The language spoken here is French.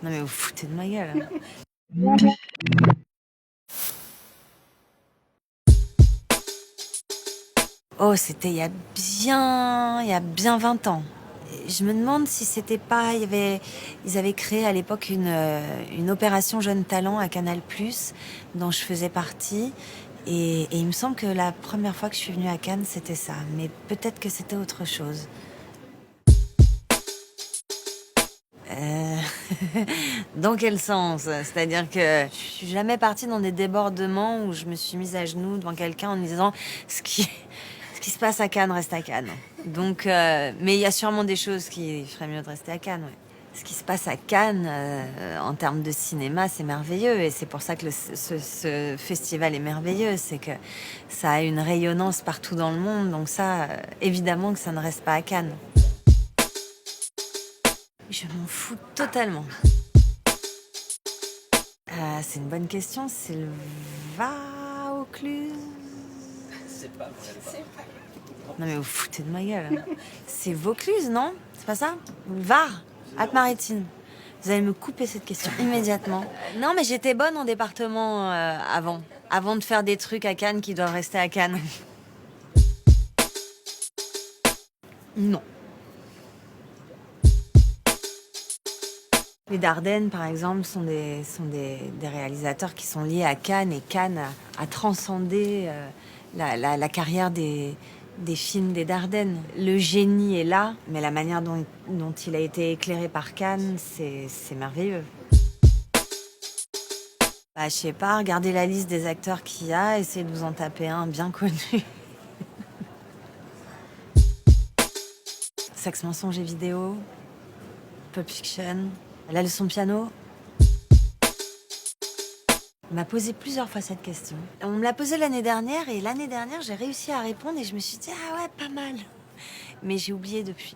Non mais vous foutez de ma gueule. Oh, c'était il y a bien 20 ans. Je me demande si c'était pas, ils avaient créé à l'époque une opération Jeune Talent à Canal+, dont je faisais partie. Et il me semble que la première fois que je suis venue à Cannes, c'était ça. Mais peut-être que c'était autre chose. Euh, Dans quel sens? C'est-à-dire que je suis jamais partie dans des débordements où je me suis mise à genoux devant quelqu'un en me disant ce qui se passe à Cannes reste à Cannes. Donc, mais il y a sûrement des choses qui feraient mieux de rester à Cannes. Ouais. Ce qui se passe à Cannes, en termes de cinéma, c'est merveilleux. Et c'est pour ça que ce festival est merveilleux. C'est que ça a une rayonnance partout dans le monde. Donc ça, évidemment que ça ne reste pas à Cannes. Je m'en fous totalement. C'est une bonne question. C'est le Vaucluse. Non mais vous foutez de ma gueule. C'est Vaucluse, non? C'est pas ça? Le Var? Alpes-Maritimes. Vous allez me couper cette question immédiatement. Non mais j'étais bonne en département avant. Avant de faire des trucs à Cannes qui doivent rester à Cannes. Non. Les Dardennes, par exemple, sont des réalisateurs qui sont liés à Cannes. Et Cannes a transcendé la carrière des films des Dardennes. Le génie est là, mais la manière dont il a été éclairé par Cannes, c'est merveilleux. Bah, je sais pas, regardez la liste des acteurs qu'il y a, essayez de vous en taper un bien connu. Sexe, mensonge et vidéo, Pulp Fiction, La leçon de piano. On m'a posé plusieurs fois cette question. On me l'a posée l'année dernière et l'année dernière, j'ai réussi à répondre et je me suis dit, ah ouais, pas mal. Mais j'ai oublié depuis.